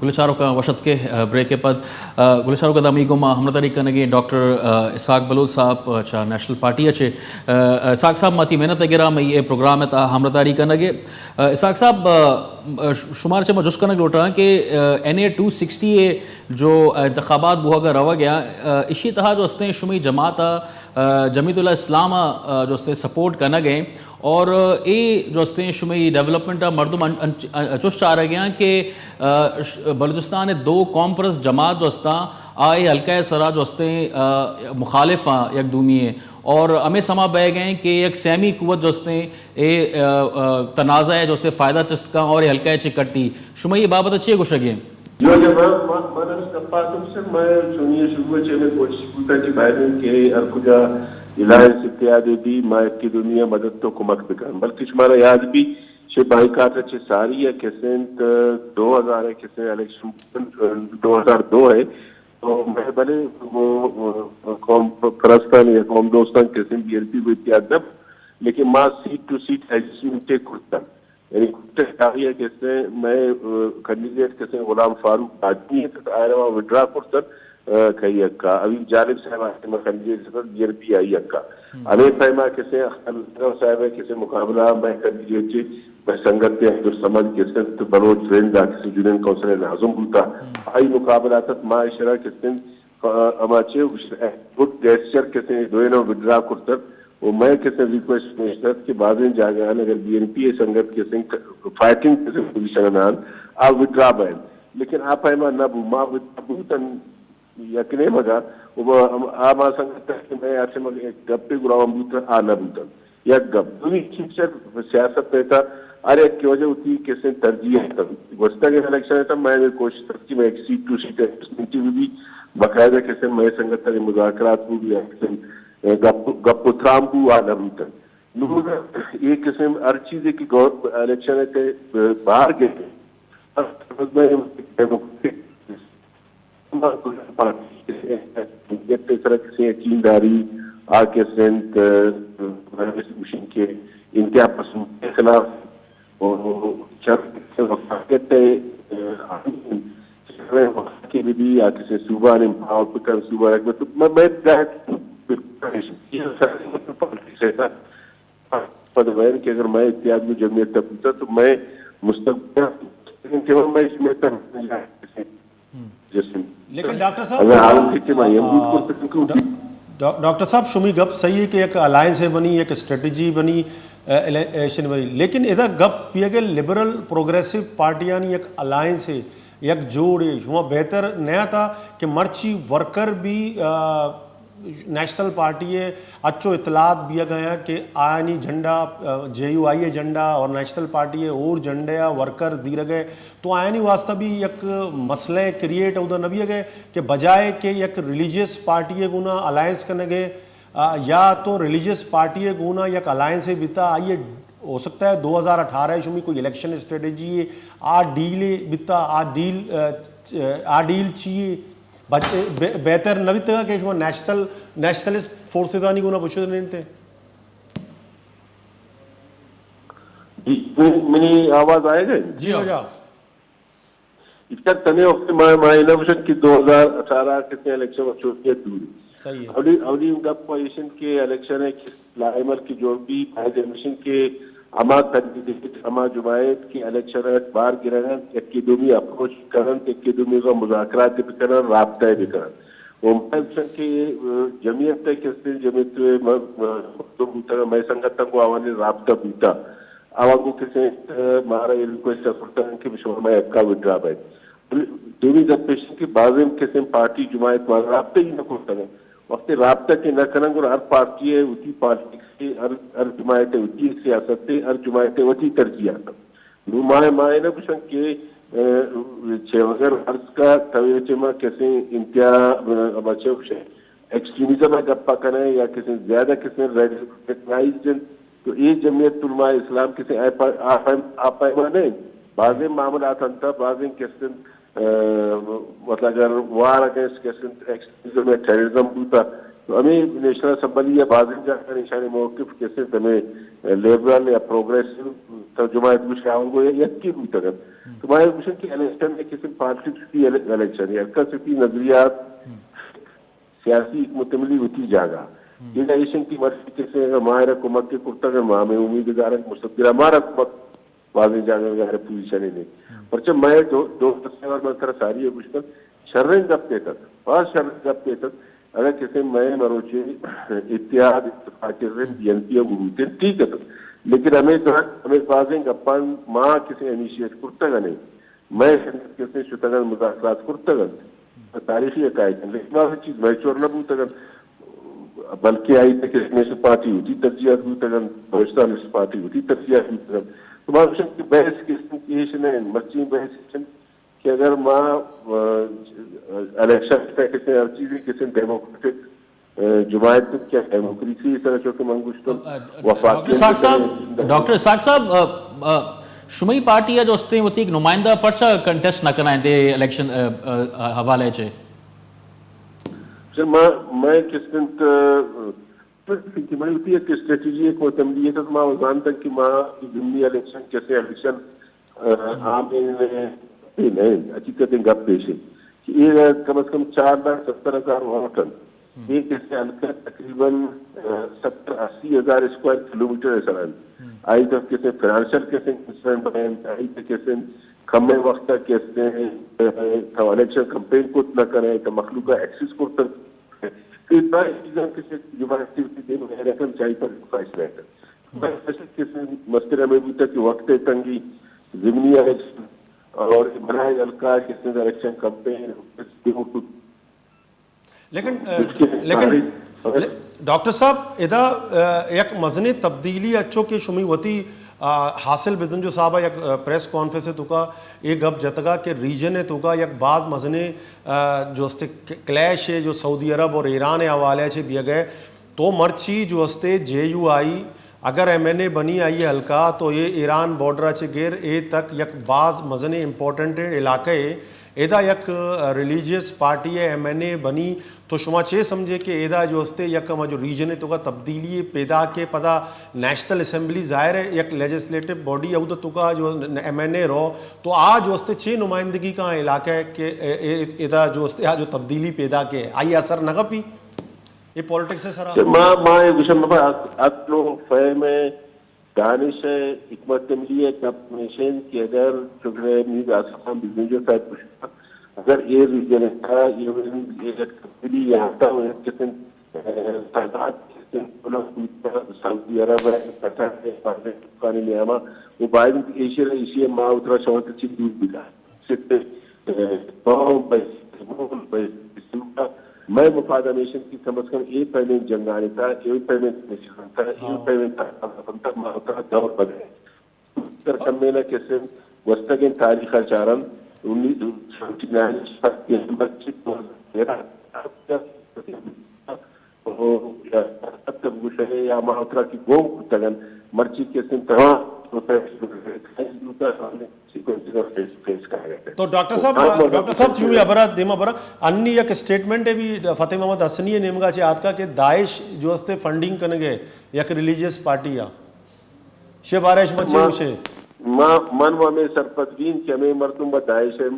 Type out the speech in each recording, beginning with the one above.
गुलचारो का वशत के ब्रेक के पद गुलचारो का दामीगो मा हमने तारीख कनेगे डॉक्टर इसाक बलूच साहब अच्छा नेशनल पार्टी अच्छे इसाक साहब माती मेहनत गिरा मैं ये प्रोग्राम है ता हमने तारीख कनेगे इसाक साहब शुमार से मजुस कनक लोटा कि NA 260 जो इंतखाबात बुआ का रवा गया इसी तरह जो हस्ते शुमी जमात जमीतुल इस्लाम जो हस्ते सपोर्ट करना गए और ये जो हस्ते शुमी डेवलपमेंट मरदम चुस्त चाह रहे गया कि बलूचिस्तान दो कॉम्प्रस जमात जो हस्ता आए हल्का सरा जो हस्ते मुखालिफ एक दूमी है और हमें समा बह गए कि एक सहमी कुत जो हस्ते तनाज़ा है जो हस्ते फ़ायदा चस्त का और हल्का चिकट्टी शुमा ये बाबत अच्छी है कुछ अगे जो जब मैं कपातम से मैं सुनिए सुबह चले कोशिश करता कि भाई के हर कुजा इलाज इत्यादि भी मैं की दुनिया मदद तो कुमक बिकान बल्कि हमारा याद भी शे भाई का अच्छे सारी है कैसे 2000 है कैसे इलेक्शन 2002 है तो मैं भले वो कौम परस्तान या कौम दोस्तान कैसे BNP को इत्यादि लेकिन माँ seat to seat adjustment take करता यानी कुछ कैसे मैं कैंडिडेट कैसे गुलाम फारूक आदमी है तो आया वहाँ विड्रा करता कई अक्का अभी जालिब साहब मैं कैंडिडेट से BNP आई अक्का अरे पैमा कैसे साहब है कैसे मुकाबला मैं कैंडिडेट मैं संगत अब्दुल समद कैसे तो बलोच फ्रेंड किसी यूनियन काउंसिल नाजुम होता आई मुकाबला तक माँ इशरा कैसे अमाचे गुड गेस्चर कैसे दो ना विड्रा करता वो मैं कैसे रिक्वेस्ट में के बाद में जागा अगर BNP संगत कैसे फाइटिंग कैसे पोजीशन आप विड्रा बैन लेकिन आप है ना बुमा बुतन यकीन मगा वो आप संगत के मैं ऐसे मग एक गप्पे गुलाम बुतन आना बुतन या गप दुनी शिक्षक सियासत में था अरे की वजह होती कैसे तरजीह है वस्ता के इलेक्शन है मैं कोशिश करती मैं एक सीट टू सीट भी बाकायदा कैसे मैं संगत के मुज़ाकरात को भी गपुत्राम आना बुतन लोग एक किस्म हर चीज की इलेक्शन के बाहर गए किसी यकीनदारी आके सेंट के इंतहा पसंद के खिलाफ के भी आके से सूबा ने पावर सूबा तो मैं पदवैन के अगर मैं इत्यादि में जमीयत तक तो मैं मुस्तकबिल केवल मैं इसमें लेकिन डॉक्टर साहब शुमी गप सही है कि एक अलायंस है बनी एक स्ट्रेटजी बनी इलेक्शन बनी लेकिन इधर गप ये कि लिबरल प्रोग्रेसिव पार्टियां एक अलायंस है एक जोड़ है वहाँ बेहतर नया था कि मर्ची वर्कर भी नेशनल पार्टी है अच्छो इतलात दिया गया कि आयनी झंडा JUI झंडा और नेशनल पार्टी है और झंडे वर्कर दिए गए तो आयनी वास्ता भी एक मसले क्रिएट उधर न भी गए कि बजाय के एक रिलीजियस पार्टी है गुना अलायंस करने गए या तो रिलीजियस पार्टी है गुना एक अलायंस है बिता आइए हो सकता है 2018 शुमी कोई इलेक्शन स्ट्रेटेजी है आ डील बिता आ डील चाहिए बेहतर नवी तरह के नेशनलिस्ट फोर्सेस आनी गुना पूछो नहीं थे मेरी आवाज आएगा जी हो जा इसका तने वक्त मैं इलेक्शन की 2018 कितने इलेक्शन छोटी दूर सही है अवली उनका पोजीशन के इलेक्शन है लाइमर की जो भी इलेक्शन के अमा कैंडिडेट अमा जुमायत की इलेक्शन बार गिरना एकेडमी अप्रोच करन एकेडमी का मुज़ाकरात भी करन राब्ता भी करन वो के जमीयत के जमीयत तो मैं संगत को आवाने राब्ता बीता आवागो के मारा रिक्वेस्ट करता कि विश्व में का विड्रा है दोनों जब पेशन के बाज़ के पार्टी जुमायत मार राब्ता ही न करता है वक्त राब्ता के न करंग और हर पार्टी है उसी पार्टी से हर जुमायत उसी सियासत से हर जुमायत वही तरजीह नुमाए माए न कुछ के अगर अर्ज का तवेचमा कैसे इंतहा एक्सट्रीमिज्म गप्पा करें या किसी ज्यादा किसी रेकग्नाइज्ड तो ये जमीयत उलमा इस्लाम किसी आपा नहीं बाज़ मामला था बाज़ मतलब अगर वार अगेंस्ट एक्सट्रीमिज्म टेररिज्म होता तो हमें नेशनल असम्बली या बाजिंजा का निशानी मौक़िफ़ कैसे हमें लिबरल या प्रोग्रेसिव तर्जुमा को यकी तगन तो मैं मिशन की इलेक्शन में किसी पार्टी की इलेक्शन या कसी नजरियात सियासी मुतमली होती जागा ये इलेक्शन की मर्जी कैसे अगर माहिर कुमक के कुर्तगर माँ में उम्मीदगार मुस्तबिल हमारा कुमक बाजिंग जागा पोजिशन नहीं पर जब मैं दो मैं कर सारी है कुछ शर्रें गप्पे तक और शर्रें गप्पे तक अगर किसी मैं मरोचे इत्यादि बीएनपी और गुरुते ठीक है लेकिन हमें बाजिंग अपन माँ किसी इनिशिएट कुर्तगा नहीं मैं किसी शुतगन मुज़ाकरात कुर्तगन तारीखी अकायद लेकिन वह चीज़ मैच्योर न बूतगन बल्कि आई तक नेशनल पार्टी होती तरजीह बूतगन बहिस्तान नेशनल पार्टी होती तरजीह बूतगन तो मैं मिशन की बहस किस्म की मर्ची बहस कि अगर माँ इलेक्शन किसी हर चीज़ किसी डेमोक्रेटिक जुमायत क्या डेमोक्रेसी इस तरह के मंगुश तो डॉक्टर इसाक साहब शुमई पार्टी जो अस्ते होती एक नुमाइंदा पर्चा कंटेस्ट न कराएंदे इलेक्शन हवाले चे सर मैं किस दिन कि मैं होती है कि स्ट्रेटजी एक होती है तो माँ उजान तक कि माँ जिम्मी इलेक्शन कैसे इलेक्शन आम नहीं हकीकत गप पेश है कि ये कम से कम 4,70,000 वोटन एक ऐसे हल्का तकरीबन 70-80 हजार स्क्वायर किलोमीटर है आई तक कैसे फाइनेंशियल कैसे आई तक कैसे कम वक्त तक कैसे इलेक्शन कंपेन को न करें तो मखलूक का एक्सेस को इतना चीज़ें किसी जुबानी रकम चाहिए पर फैसला है किसी मस्तिरा में भी तक वक्त तंगी जिमनी इलेक्शन और बनाए हल्का किसी इलेक्शन कंपेन लेकिन डॉक्टर साहब इदा एक मजने तब्दीली अच्छो के शुमी होती हासिल बिदन जो साहब एक प्रेस कॉन्फ्रेंस है तुका एक गप जतगा के रीजन है तुका एक बाद मजने जो अस्ते क्लैश है जो सऊदी अरब और ईरान है हवाले से भी गए तो मर्ची जो अस्ते JUI अगर MNA बनी आई है हल्का तो ये ईरान बॉर्डर से गेर ए तक यक बाज मजने इम्पोर्टेंट इलाके एदा यक रिलीजियस पार्टी है MNA बनी तो शुमा चे समझे कि एदा जो हस्ते यक जो रीजन है तो का तब्दीली पैदा के पता नेशनल असेंबली जाहिर है यक लेजिस्लेटिव बॉडी है तो तुका जो MNA रो तो आज जो हस्ते छः नुमाइंदगी का इलाका है कि एदा जो हस्ते आज जो तब्दीली पैदा के आई असर नगपी ये पॉलिटिक्स है सर माँ विषय में आप लोग फैम दानिश हिकमत मिली है कमीशन की अगर चुके मीज आसमान बिजनेस जो शायद कुछ अगर ये रीजन था ये तब्दीली यहाँ था किसी तादाद सऊदी अरब है कतर है पाकिस्तान नियामा वो बाइड एशिया माँ उतरा शवत अच्छी दूर बिका सिर्फ मैं मुफाद नेशन की समझ कर एक पेमेंट जंगाने था एक पेमेंट नेशन था एक पेमेंट तक माहौल दौर बने उत्तर कमेना कैसे वस्तगन तारीख आचारन 1979 या माहौल की गो तगन मर्ची कैसे तो डॉक्टर साहब शुमी अबरा देमा बरा अन्य एक स्टेटमेंट है भी फतेह मोहम्मद हसनी नेमगा चे आज का कि दाइश जो हस्ते फंडिंग करने गए एक रिलीजियस पार्टी या शे बारिश मचे उसे मन में सरपतवीन के में मर्दुम दाइश है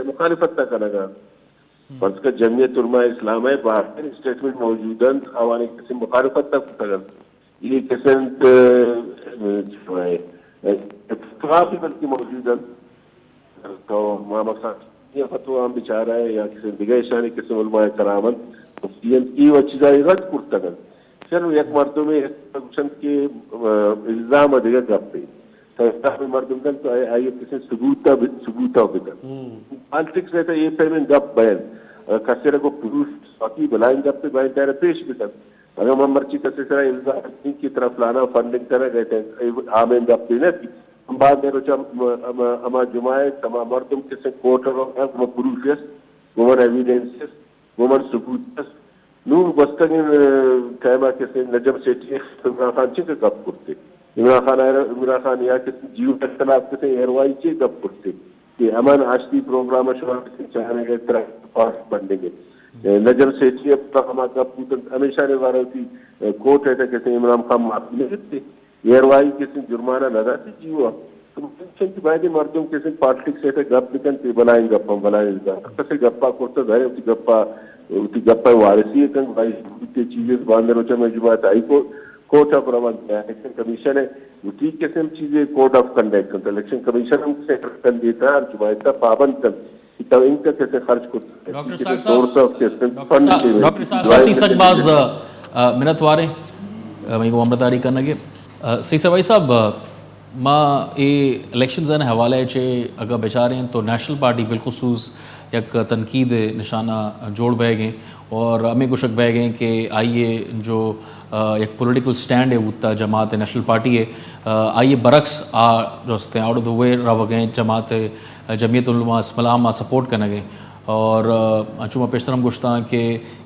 मुखालिफत तक करेगा बस का जमीयत उलमा इस्लाम है बाहर स्टेटमेंट मौजूदन आवाने किसी मुखालिफत तक तक ये किसी काफी बल्कि मौजूदन तो मकसद ये फतवा हम बेचारा है या किसी दिगेशानी किसी उलमा करामन की वो चीज़ रद्द कुर्तगन फिर एक मर्दों में फंक्शन के इल्जाम अधिक गप्पे तो मर्दुमगन तो आइए किसी सबूता बिकन पॉलिटिक्स रहता ये पेमेंट गप बयान कसेरा को पुरुष बाकी बुलाएं गप्पे बयान तेरा पेश बिकन अगर हम मर्ची कसे तरह इल्जाम की तरफ लाना फंडिंग तरह रहते हैं आमें गप्पे न बाद में रोचा अमा जुमाए तमाम मर्दुम किसी कोर्ट वो पुरुष वुमन एविडेंसेस वुमन सबूत नूर बस्तगन कहमा किसी नजम सेठी इमरान खान चे गप करते इमरान खान या किसी जीव तलाब किसी एरवाई चे गप करते कि अमन आशती प्रोग्राम चाहने के तरह फंडिंग नजर से हमेशा ने वारा थी कोर्ट है कैसे इमरान खान माफी नहीं देते एयरवाई किसी जुर्माना लगा थी जीवा तो की बायदे मर्दों किसी पॉलिटिक्स से गप निकन पे बनाएगा कैसे गप्पा कोर्ट है उसी गप्पा वारसी कंग भाई की चीजें बांधर होचा में जुबात आई को कोर्ट ऑफ रवान इलेक्शन कमीशन है उसी किस्म चीजें code of conduct election commission हम से कर देता है जुबात पाबंद कर तो इनका कैसे खर्च करते हैं डॉक्टर साहब डॉक्टर साहब ती सकबाज मिनत वारे मैं को अमृतारी करने के सही से भाई साहब माँ ये इलेक्शन जन हवाले चे अगर बेचारे हैं तो नेशनल पार्टी बिल्कुल सूज एक तनकीद निशाना जोड़ बह गए और हमें कुछ बह गए कि आइए जो एक पॉलिटिकल स्टैंड है उत्ता जमात नेशनल पार्टी है आइए बरक्स जो आउट ऑफ द वे रह गए जमात जमीयत उलमा इस्लाम सपोर्ट करने गए और अंचुमा पेशतरम गुश्ता कि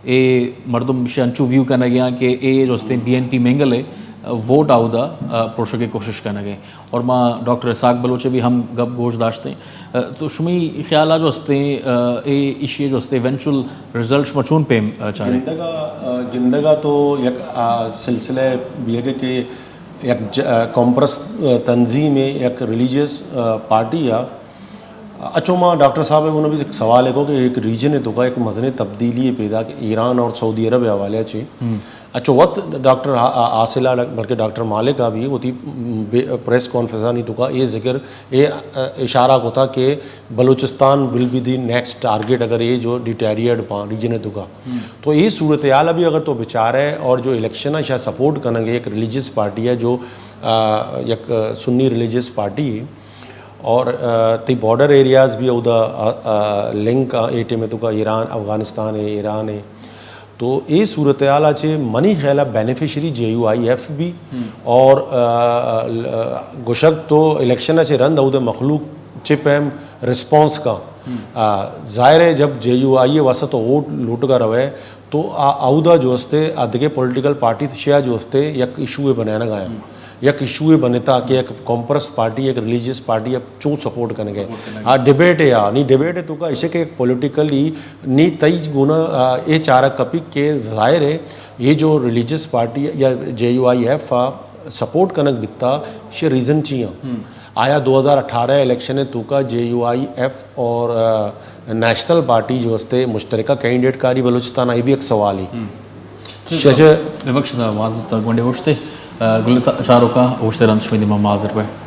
ए मर्दम से अंचू व्यू करने गया कि ए जो BNP मेंगल है वोट आउदा प्रोशो की कोशिश करने गए और माँ डॉक्टर इसाक बलोचे भी हम गप गोश दाश्ते तो शुमी ख्याल जो हस्ते ए इशे जो हस्ते इवेंचुअल रिजल्ट मचून पे चाहे जिंदगा तो एक सिलसिले बियगे के एक कॉम्प्रेस तंजीम में एक रिलीजियस पार्टी या अच्छो माँ डॉक्टर साहब है उन्होंने भी एक सवाल है कि एक रीजन है तो का एक मजने तब्दीली पैदा कि ईरान और सऊदी अरब हवाले चे अच्छो वक्त डॉक्टर आसिला बल्कि डॉक्टर मालिक का भी होती प्रेस कॉन्फ्रेंस नहीं तो का ये जिक्र ये इशारा होता कि Balochistan will be the next target अगर ये जो डिटेरियड रीजन है तो ये सूरत हाल अभी अगर तो विचार है और जो इलेक्शन है शायद सपोर्ट करेंगे एक रिलीजियस पार्टी है जो एक सुन्नी रिलीजियस पार्टी है और ती बॉर्डर एरियाज भी उधर लिंक एटे में तो का ईरान अफगानिस्तान है ईरान है तो ये सूरत हाल अच्छे मनी ख्याल बेनिफिशरी JUIF भी और गुशक तो इलेक्शन अच्छे रंद उधर मखलूक चिप एम रिस्पॉन्स का ज़ाहिर है जब JUI वसा तो वोट लूट कर रहे तो आउदा जो हस्ते अदगे पॉलिटिकल पार्टी शिया जो हस्ते एक इशू बनाना गया एक इशू बनता कि एक कॉम्प्रेस पार्टी एक रिलीजियस पार्टी अब चूँ सपोर्ट करेंगे डिबेट है नहीं डिबेट है तो का इसे के पॉलिटिकली नी तई गुना ये चारा कपी के जाहिर है ये जो रिलीजियस पार्टी या JUIF सपोर्ट कनक बिता शे रीज़न चाहिए आया 2018 इलेक्शन है तो का JUIF और नेशनल पार्टी जो हस्ते मुश्तरका कैंडिडेट कारी बलूचिस्तान आई भी एक सवाल ही विपक्ष गुंडे उठते गुल चारों का उठते रंश में माजर पे